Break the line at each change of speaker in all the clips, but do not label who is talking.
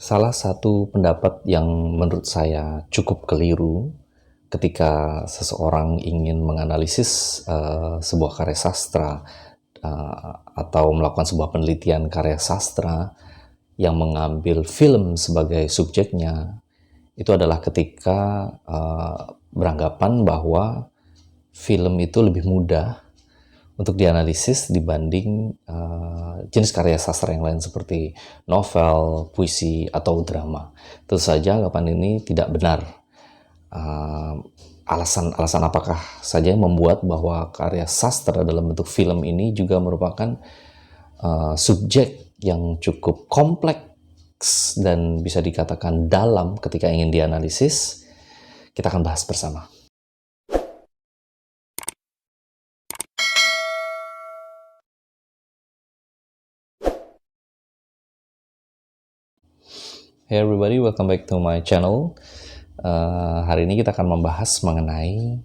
Salah satu pendapat yang menurut saya cukup keliru ketika seseorang ingin menganalisis sebuah karya sastra atau melakukan sebuah penelitian karya sastra yang mengambil film sebagai subjeknya, itu adalah ketika beranggapan bahwa film itu lebih mudah untuk dianalisis dibanding jenis karya sastra yang lain seperti novel, puisi, atau drama. Tentu saja anggapan ini tidak benar. Alasan apakah saja yang membuat bahwa karya sastra dalam bentuk film ini juga merupakan subjek yang cukup kompleks dan bisa dikatakan dalam ketika ingin dianalisis, kita akan bahas bersama. Hey everybody, welcome back to my channel. Hari ini kita akan membahas mengenai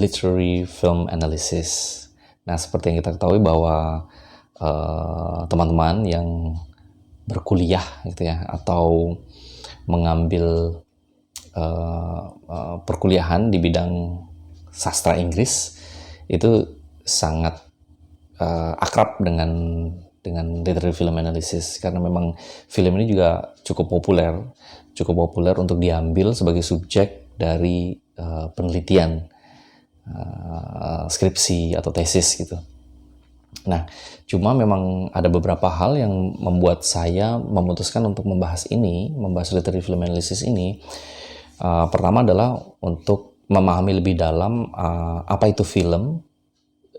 literary film analysis. Nah, seperti yang kita ketahui bahwa teman-teman yang berkuliah gitu ya, atau mengambil perkuliahan di bidang sastra Inggris itu sangat akrab dengan literary film analysis, karena memang film ini juga cukup populer untuk diambil sebagai subjek dari penelitian skripsi atau tesis gitu. Nah, cuma memang ada beberapa hal yang membuat saya memutuskan untuk membahas literary film analysis ini. Pertama adalah untuk memahami lebih dalam apa itu film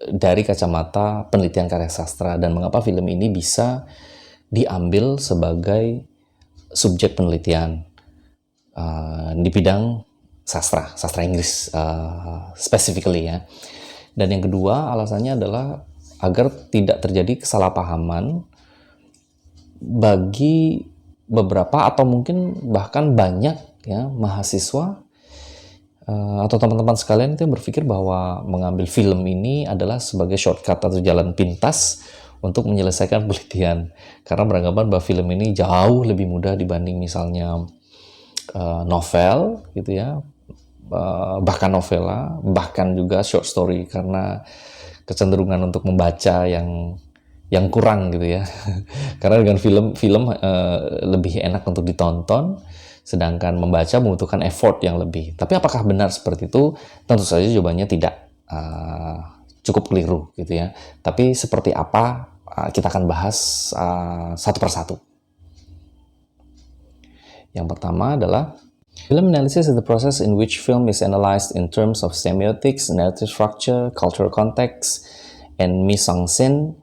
dari kacamata penelitian karya sastra, dan mengapa film ini bisa diambil sebagai subjek penelitian di bidang sastra Inggris specifically ya. Dan yang kedua alasannya adalah agar tidak terjadi kesalahpahaman bagi beberapa atau mungkin bahkan banyak ya mahasiswa atau teman-teman sekalian itu yang berpikir bahwa mengambil film ini adalah sebagai shortcut atau jalan pintas untuk menyelesaikan penelitian, karena beranggapan bahwa film ini jauh lebih mudah dibanding misalnya novel gitu ya, bahkan novela, bahkan juga short story, karena kecenderungan untuk membaca yang kurang gitu ya. Karena dengan film lebih enak untuk ditonton, sedangkan membaca membutuhkan effort yang lebih. Tapi apakah benar seperti itu? Tentu saja jawabannya tidak, cukup keliru gitu ya. Tapi seperti apa, kita akan bahas satu persatu. Yang pertama adalah film analysis is the process in which film is analyzed in terms of semiotics, narrative structure, cultural context, and mise-en-scène,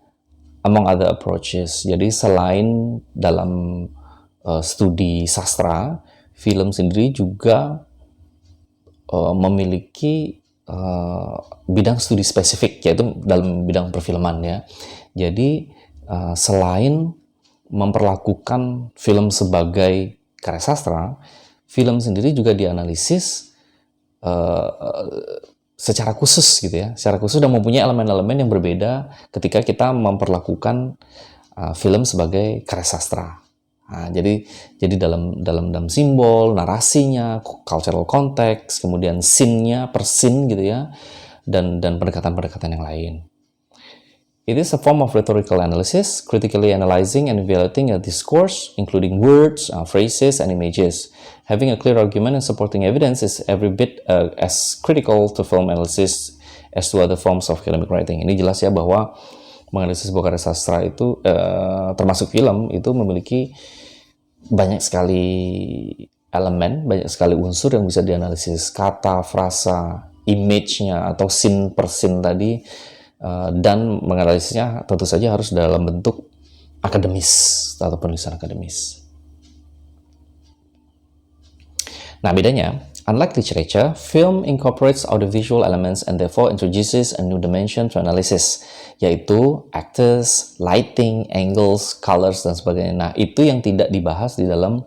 among other approaches. Jadi selain dalam studi sastra, film sendiri juga memiliki bidang studi spesifik, yaitu dalam bidang perfilman ya. Jadi selain memperlakukan film sebagai karya sastra, film sendiri juga dianalisis secara khusus gitu ya, secara khusus, dan mempunyai elemen-elemen yang berbeda ketika kita memperlakukan film sebagai karya sastra. Nah, jadi dalam simbol, narasinya, cultural context, kemudian scene-nya per scene gitu ya, dan pendekatan-pendekatan yang lain. It is a form of rhetorical analysis, critically analyzing and evaluating a discourse, including words, phrases, and images. Having a clear argument and supporting evidence is every bit as critical to film analysis as to other forms of academic writing. Ini jelas ya bahwa menganalisis sebuah karya sastra itu, termasuk film, itu memiliki banyak sekali elemen, banyak sekali unsur yang bisa dianalisis. Kata, frasa, image-nya, atau scene per scene tadi, dan menganalisisnya tentu saja harus dalam bentuk akademis atau penulisan akademis. Nah, bedanya, unlike literature, film incorporates audiovisual elements and therefore introduces a new dimension to analysis, yaitu actors, lighting, angles, colors, dan sebagainya. Nah, itu yang tidak dibahas di dalam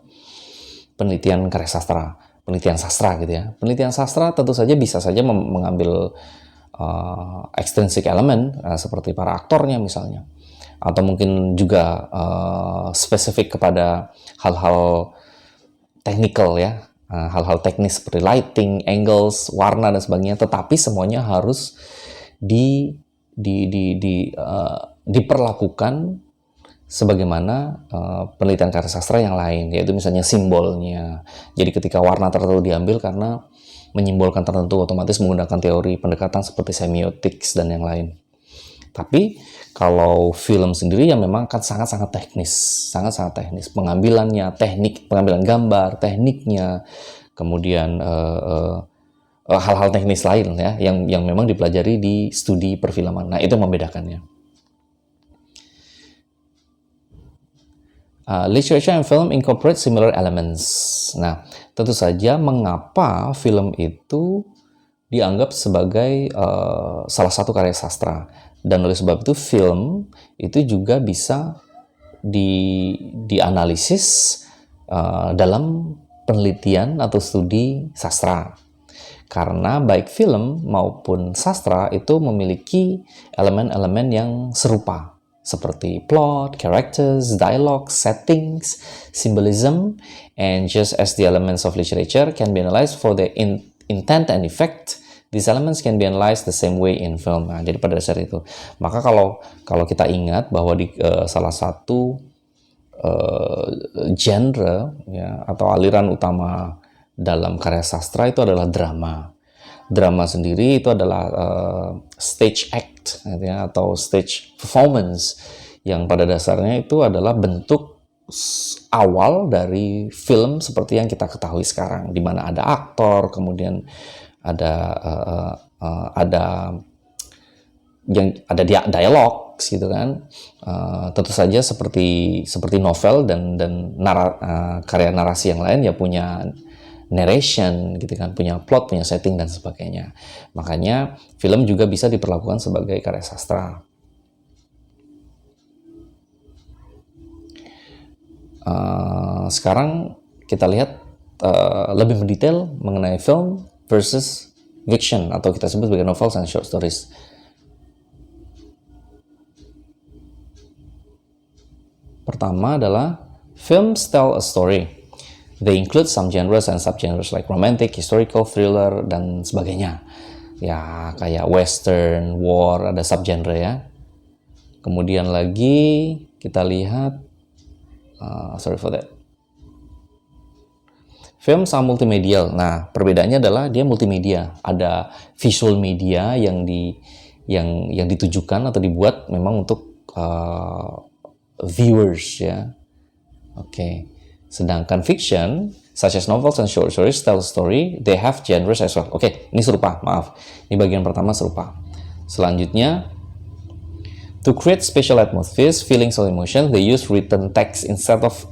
penelitian karya sastra, penelitian sastra gitu ya. Penelitian sastra tentu saja bisa saja mengambil extrinsic element, seperti para aktornya misalnya, atau mungkin juga spesifik kepada hal-hal technical ya, hal-hal teknis seperti lighting, angles, warna dan sebagainya, tetapi semuanya harus diperlakukan sebagaimana penelitian karya sastra yang lain, yaitu misalnya simbolnya. Jadi ketika warna tertentu diambil karena menyimbolkan tertentu, otomatis menggunakan teori pendekatan seperti semiotics dan yang lain. Tapi kalau film sendiri yang memang kan sangat-sangat teknis, sangat-sangat teknis. Pengambilannya, teknik, pengambilan gambar, tekniknya, kemudian hal-hal teknis lain ya, yang memang dipelajari di studi perfilman. Nah, itu yang membedakannya. Literature and film incorporate similar elements. Nah, tentu saja mengapa film itu dianggap sebagai salah satu karya sastra. Dan oleh sebab itu film itu juga bisa dianalisis dalam penelitian atau studi sastra. Karena baik film maupun sastra itu memiliki elemen-elemen yang serupa, seperti plot, characters, dialogue, settings, symbolism, and just as the elements of literature can be analyzed for their intent and effect, these elements can be analyzed the same way in film. Nah, jadi pada dasar itu, maka kalau kita ingat bahwa di salah satu genre ya, atau aliran utama dalam karya sastra itu adalah drama. Drama sendiri itu adalah stage act gitu ya, atau stage performance yang pada dasarnya itu adalah bentuk awal dari film seperti yang kita ketahui sekarang, di mana ada aktor, kemudian ada dialog gitu kan. Tentu saja seperti novel dan karya narasi yang lain ya punya narration gitu kan, punya plot, punya setting dan sebagainya. Makanya film juga bisa diperlakukan sebagai karya sastra. Sekarang kita lihat lebih mendetail mengenai film versus fiction, atau kita sebut sebagai novels and short stories. Pertama adalah films tell a story. They include some genres and subgenres like romantic, historical, thriller, dan sebagainya. Ya, kayak western, war, ada subgenre ya. Kemudian lagi kita lihat, sorry for that. Films are multimedial. Nah, perbedaannya adalah dia multimedia. Ada visual media yang ditujukan atau dibuat memang untuk viewers ya. Oke. Sedangkan fiction, such as novels and short stories tell a story, they have genres as well. Oke, ini serupa, maaf. Ini bagian pertama serupa. Selanjutnya, to create special atmospheres, feelings or emotions, they use written text instead of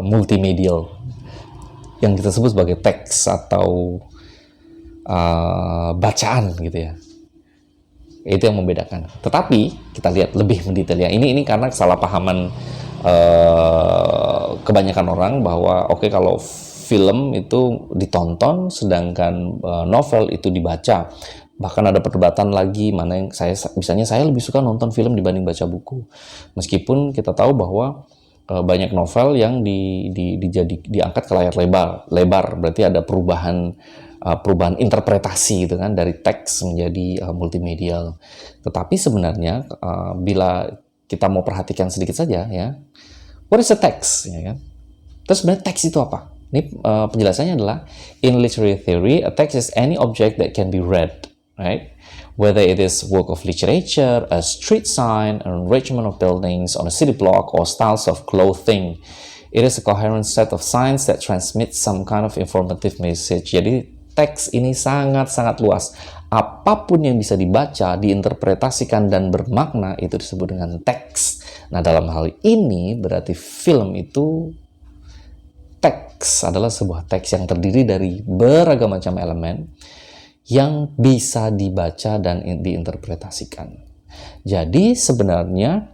multimedial, yang kita sebut sebagai teks atau bacaan gitu ya. Itu yang membedakan. Tetapi kita lihat lebih mendetail ya. Ini karena kesalahpahaman kebanyakan orang bahwa kalau film itu ditonton sedangkan novel itu dibaca. Bahkan ada perdebatan lagi mana yang saya lebih suka nonton film dibanding baca buku. Meskipun kita tahu bahwa banyak novel yang diangkat ke layar lebar, berarti ada perubahan interpretasi gitu kan, dari teks menjadi multimedial. Tetapi sebenarnya bila kita mau perhatikan sedikit saja ya, what is a text ya kan? Terus sebenarnya teks itu apa? Ini penjelasannya adalah, in literary theory, a text is any object that can be read, right? Whether it is work of literature, a street sign, an arrangement of buildings on a city block, or styles of clothing. It is a coherent set of signs that transmit some kind of informative message. Jadi teks ini sangat-sangat luas. Apapun yang bisa dibaca, diinterpretasikan, dan bermakna itu disebut dengan teks. Nah, dalam hal ini berarti film itu teks adalah sebuah teks yang terdiri dari beragam macam elemen yang bisa dibaca dan diinterpretasikan. Jadi sebenarnya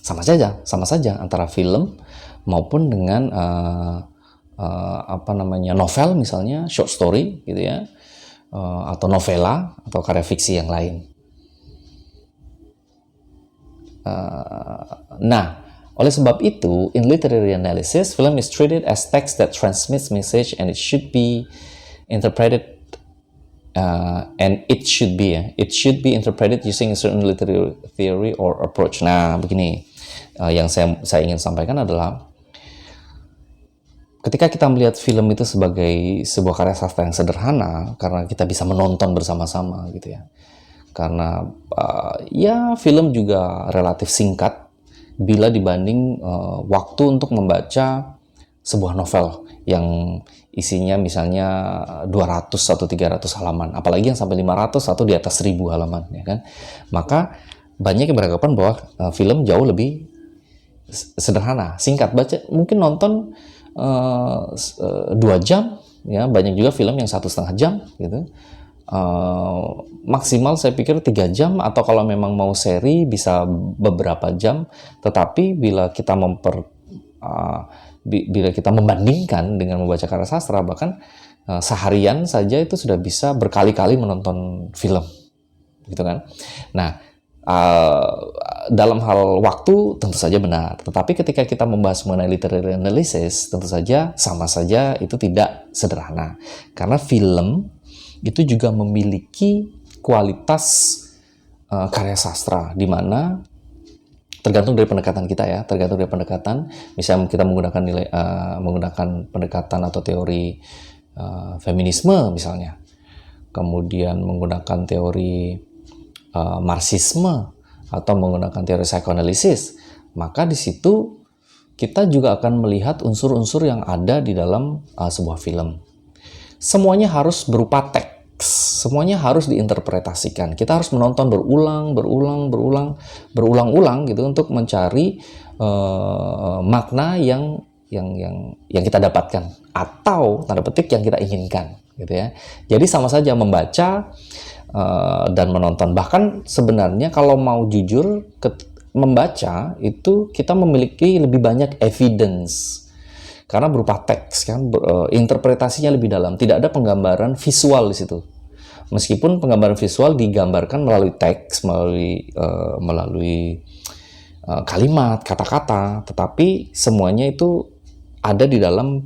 sama saja antara film maupun dengan novel misalnya, short story gitu ya, atau novela atau karya fiksi yang lain. Nah, oleh sebab itu, in literary analysis, film is treated as text that transmits message and it should be interpreted it should be interpreted using a certain literary theory or approach. Nah, begini, yang saya ingin sampaikan adalah ketika kita melihat film itu sebagai sebuah karya sastra yang sederhana, karena kita bisa menonton bersama-sama gitu ya. Karena ya film juga relatif singkat bila dibanding waktu untuk membaca sebuah novel yang isinya misalnya 200 atau 300 halaman, apalagi yang sampai 500 atau di atas 1000 halaman, ya kan? Maka banyak yang beranggapan bahwa film jauh lebih sederhana, singkat, baca mungkin nonton 2 jam, ya, banyak juga film yang 1,5 jam gitu. Maksimal saya pikir 3 jam, atau kalau memang mau seri bisa beberapa jam. Tetapi bila kita membandingkan dengan membaca karya sastra, bahkan seharian saja itu sudah bisa berkali-kali menonton film, gitu kan. Nah, dalam hal waktu tentu saja benar, tetapi ketika kita membahas mengenai literary analysis, tentu saja sama saja itu tidak sederhana, karena film itu juga memiliki kualitas karya sastra, di mana tergantung dari pendekatan kita ya, tergantung dari pendekatan. Misalnya kita menggunakan pendekatan atau teori feminisme misalnya, kemudian menggunakan teori marxisme atau menggunakan teori psikoanalisis, maka di situ kita juga akan melihat unsur-unsur yang ada di dalam sebuah film. Semuanya harus berupa teks, semuanya harus diinterpretasikan. Kita harus menonton berulang-ulang gitu untuk mencari makna yang kita dapatkan, atau tanda petik yang kita inginkan, gitu ya. Jadi sama saja membaca dan menonton. Bahkan sebenarnya kalau mau jujur, membaca itu kita memiliki lebih banyak evidence karena berupa teks kan, interpretasinya lebih dalam, tidak ada penggambaran visual di situ. Meskipun penggambaran visual digambarkan melalui teks, melalui kalimat, kata-kata, tetapi semuanya itu ada di dalam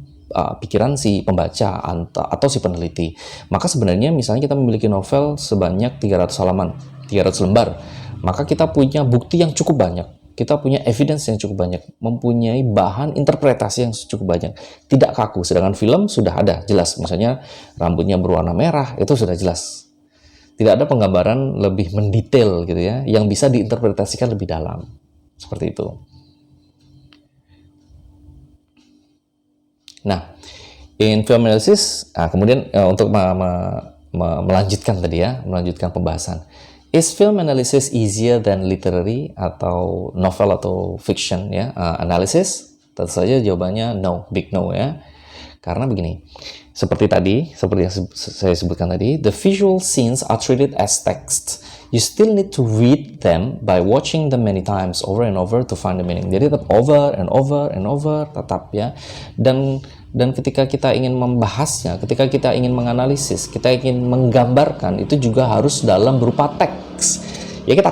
pikiran si pembaca atau si peneliti. Maka sebenarnya misalnya kita memiliki novel sebanyak 300 halaman, 300 lembar, maka kita punya bukti yang cukup banyak. Kita punya evidence yang cukup banyak, mempunyai bahan interpretasi yang cukup banyak. Tidak kaku, sedangkan film sudah ada, jelas. Misalnya rambutnya berwarna merah, itu sudah jelas. Tidak ada penggambaran lebih mendetail gitu ya, yang bisa diinterpretasikan lebih dalam. Seperti itu. Nah, in film analysis, kemudian untuk melanjutkan tadi ya, melanjutkan pembahasan. Is film analysis easier than literary atau novel atau fiction ya analysis? Tentu saja jawabannya no, big no ya. Karena begini, seperti yang saya sebutkan tadi, the visual scenes are treated as text. You still need to read them by watching them many times over and over to find the meaning. Jadi tetap over and over, tetap ya. Dan ketika kita ingin membahasnya, ketika kita ingin menganalisis, kita ingin menggambarkan, itu juga harus dalam berupa teks. Ya kita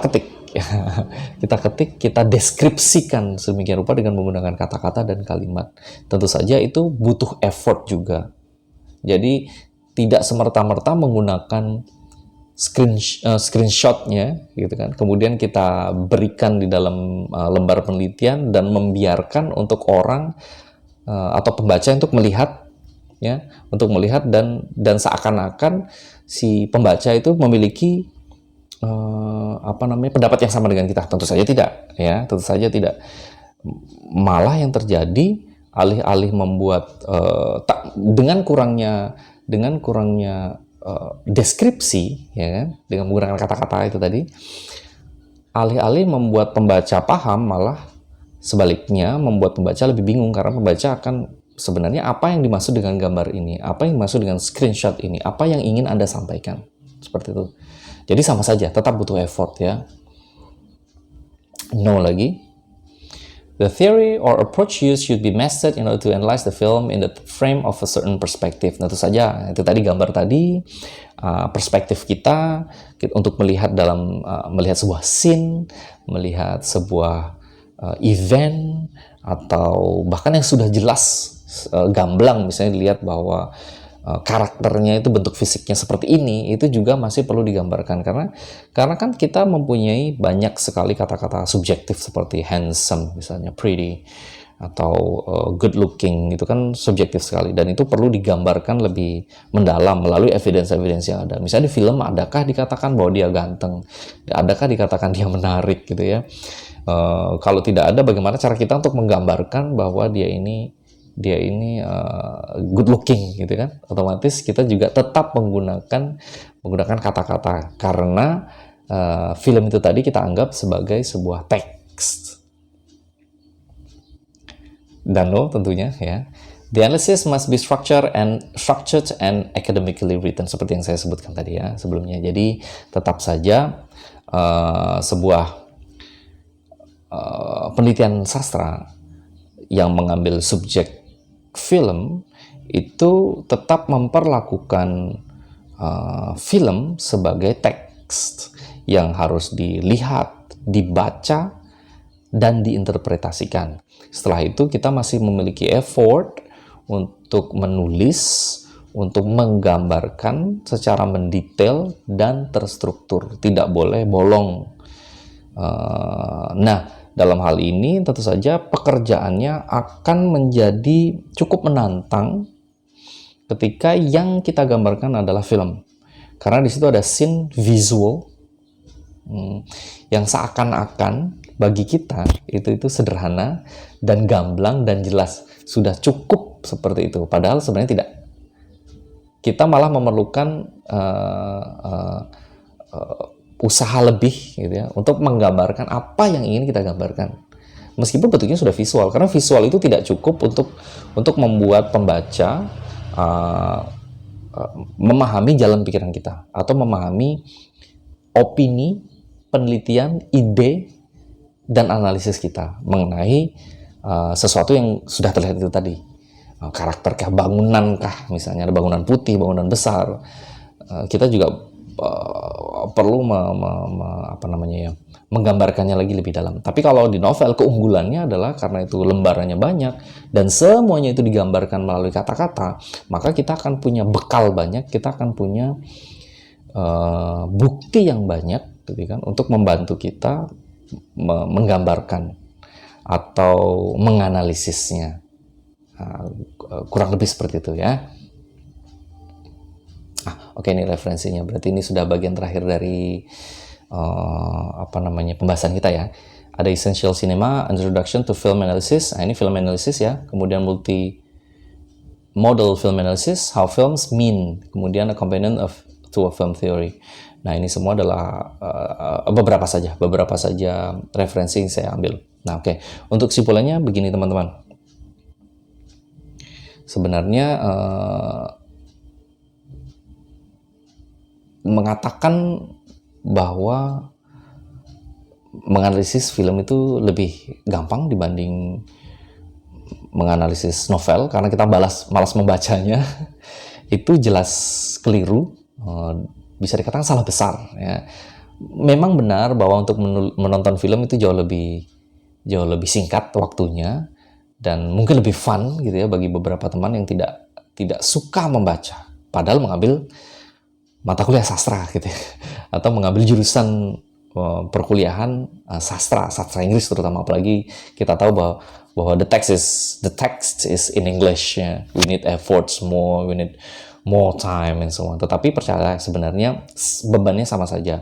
ketik, kita deskripsikan sedemikian rupa dengan menggunakan kata-kata dan kalimat. Tentu saja itu butuh effort juga. Jadi tidak semerta-merta menggunakan screenshotnya, gitu kan. Kemudian kita berikan di dalam lembar penelitian dan membiarkan untuk orang atau pembaca untuk melihat ya, dan seakan-akan si pembaca itu memiliki pendapat yang sama dengan kita. Tentu saja tidak ya, tentu saja tidak. Malah yang terjadi, alih-alih membuat dengan kurangnya deskripsi ya kan, dengan menggunakan kata-kata itu tadi, alih-alih membuat pembaca paham, malah sebaliknya membuat pembaca lebih bingung, karena pembaca akan sebenarnya apa yang dimaksud dengan gambar ini, apa yang dimaksud dengan screenshot ini, apa yang ingin Anda sampaikan, seperti itu. Jadi sama saja, tetap butuh effort ya. No lagi. The theory or approach used should be mastered in order to analyze the film in the frame of a certain perspective. Tentu saja, itu tadi gambar tadi, perspektif kita untuk melihat melihat sebuah scene, melihat sebuah event, atau bahkan yang sudah jelas gamblang, misalnya dilihat bahwa karakternya itu bentuk fisiknya seperti ini, itu juga masih perlu digambarkan karena kan kita mempunyai banyak sekali kata-kata subjektif seperti handsome, misalnya pretty, atau good looking, itu kan subjektif sekali, dan itu perlu digambarkan lebih mendalam melalui evidence-evidence yang ada. Misalnya di film, adakah dikatakan bahwa dia ganteng, adakah dikatakan dia menarik gitu ya. Kalau tidak ada, bagaimana cara kita untuk menggambarkan bahwa dia ini good looking gitu kan? Otomatis kita juga tetap menggunakan kata-kata, karena film itu tadi kita anggap sebagai sebuah teks. Dan tentunya ya, the analysis must be structured and academically written, seperti yang saya sebutkan tadi ya sebelumnya. Jadi tetap saja sebuah penelitian sastra yang mengambil subjek film itu tetap memperlakukan film sebagai teks yang harus dilihat, dibaca, dan diinterpretasikan. Setelah itu kita masih memiliki effort untuk menulis, untuk menggambarkan secara mendetail dan terstruktur, tidak boleh bolong. Nah, dalam hal ini tentu saja pekerjaannya akan menjadi cukup menantang ketika yang kita gambarkan adalah film, karena di situ ada scene visual yang seakan-akan bagi kita itu sederhana dan gamblang dan jelas, sudah cukup seperti itu, padahal sebenarnya tidak. Kita malah memerlukan usaha lebih gitu ya untuk menggambarkan apa yang ingin kita gambarkan, meskipun bentuknya sudah visual, karena visual itu tidak cukup untuk membuat pembaca memahami jalan pikiran kita atau memahami opini, penelitian, ide, dan analisis kita mengenai sesuatu yang sudah terlihat itu tadi. Karakterkah, bangunankah, misalnya ada bangunan putih, bangunan besar, kita juga perlu menggambarkannya lagi lebih dalam. Tapi kalau di novel, keunggulannya adalah karena itu lembarannya banyak dan semuanya itu digambarkan melalui kata-kata, maka kita akan punya bekal banyak, kita akan punya bukti yang banyak gitu kan, untuk membantu kita menggambarkan atau menganalisisnya. Kurang lebih seperti itu ya. Oke, ini referensinya. Berarti ini sudah bagian terakhir dari pembahasan kita ya. Ada Essential Cinema, Introduction to Film Analysis. Nah, ini film analysis ya. Kemudian Multi-Modal Film Analysis, How Films Mean. Kemudian A Companion to a Film Theory. Nah, ini semua adalah beberapa saja referensi yang saya ambil. Nah, oke. Untuk kesimpulannya begini teman-teman. Sebenarnya mengatakan bahwa menganalisis film itu lebih gampang dibanding menganalisis novel karena kita malas membacanya, itu jelas keliru, bisa dikatakan salah besar ya. Memang benar bahwa untuk menonton film itu jauh lebih singkat waktunya dan mungkin lebih fun gitu ya bagi beberapa teman yang tidak suka membaca padahal mengambil mata kuliah sastra gitu ya, atau mengambil jurusan perkuliahan sastra Inggris terutama, apalagi kita tahu bahwa the text is in English ya. We need efforts more, we need more time and so on. Tetapi percaya sebenarnya bebannya sama saja.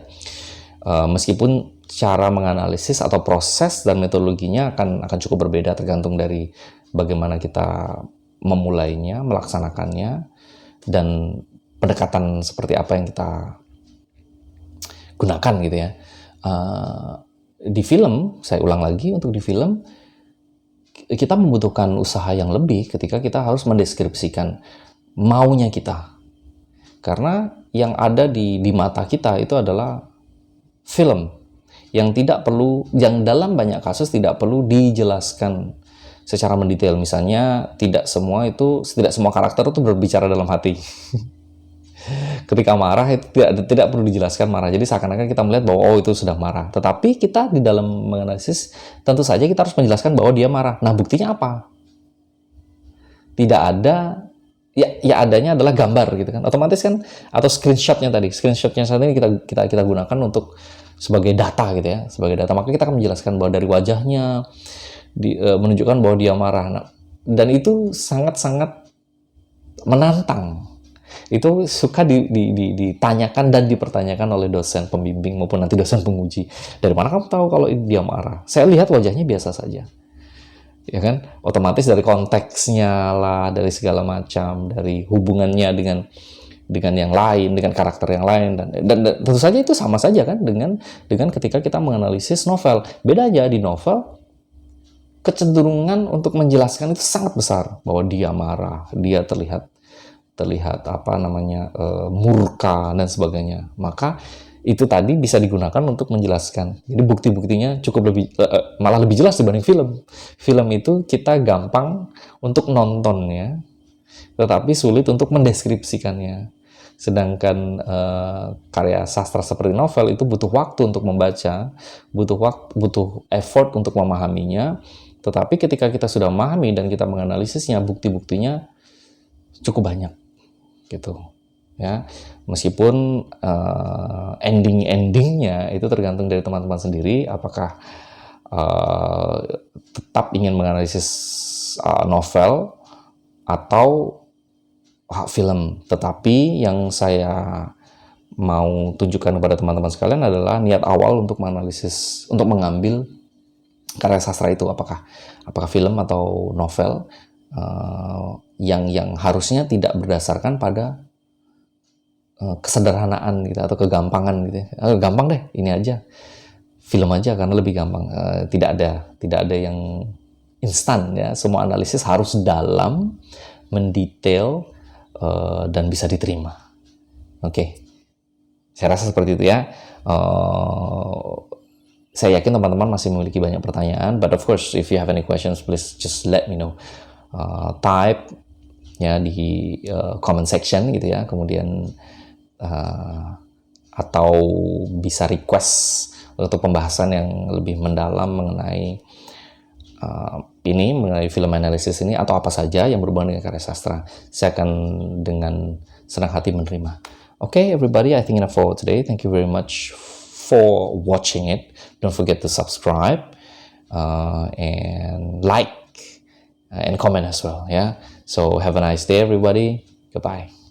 Meskipun cara menganalisis atau proses dan metodologinya akan cukup berbeda tergantung dari bagaimana kita memulainya, melaksanakannya, dan pendekatan seperti apa yang kita gunakan gitu ya. Di film, saya ulang lagi, untuk di film kita membutuhkan usaha yang lebih ketika kita harus mendeskripsikan maunya kita, karena yang ada di mata kita itu adalah film yang dalam banyak kasus tidak perlu dijelaskan secara mendetail. Misalnya tidak semua karakter itu berbicara dalam hati. Ketika marah itu tidak perlu dijelaskan marah. Jadi seakan-akan kita melihat bahwa oh itu sudah marah. Tetapi kita di dalam menganalisis tentu saja kita harus menjelaskan bahwa dia marah. Nah, buktinya apa? Tidak ada, ya adanya adalah gambar gitu kan. Otomatis kan, atau screenshotnya tadi. Screenshotnya saat ini kita gunakan untuk sebagai data gitu ya, sebagai data. Maka kita akan menjelaskan bahwa dari wajahnya menunjukkan bahwa dia marah. Nah, dan itu sangat-sangat menantang. Itu suka ditanyakan dan dipertanyakan oleh dosen pembimbing maupun nanti dosen penguji. Dari mana kamu tahu kalau dia marah? Saya lihat wajahnya biasa saja. Ya kan? Otomatis dari konteksnya lah, dari segala macam, dari hubungannya dengan yang lain, dengan karakter yang lain, dan tentu saja itu sama saja kan dengan ketika kita menganalisis novel. Beda aja, di novel kecenderungan untuk menjelaskan itu sangat besar bahwa dia marah, dia terlihat murka dan sebagainya. Maka itu tadi bisa digunakan untuk menjelaskan. Jadi bukti-buktinya cukup malah lebih jelas dibanding film. Film itu kita gampang untuk nontonnya, tetapi sulit untuk mendeskripsikannya. Sedangkan karya sastra seperti novel itu butuh waktu untuk membaca, butuh effort untuk memahaminya. Tetapi ketika kita sudah memahami dan kita menganalisisnya, bukti-buktinya cukup banyak gitu ya. Meskipun endingnya itu tergantung dari teman-teman sendiri, apakah tetap ingin menganalisis novel atau film. Tetapi yang saya mau tunjukkan kepada teman-teman sekalian adalah niat awal untuk menganalisis, untuk mengambil karya sastra itu apakah film atau novel, yang harusnya tidak berdasarkan pada kesederhanaan gitu atau kegampangan gitu. Gampang deh, ini aja, film aja karena lebih gampang. Tidak ada yang instan ya. Semua analisis harus dalam, mendetail, dan bisa diterima. Oke. Saya rasa seperti itu ya. Saya yakin teman-teman masih memiliki banyak pertanyaan, but of course if you have any questions, please just let me know. Type ya di comment section gitu ya, kemudian atau bisa request untuk pembahasan yang lebih mendalam mengenai mengenai film analisis ini atau apa saja yang berhubungan dengan karya sastra. Saya akan dengan senang hati menerima. Okay, everybody, I think enough for today. Thank you very much for watching it. Don't forget to subscribe and like and comment as well. Yeah. So have a nice day, everybody. Goodbye.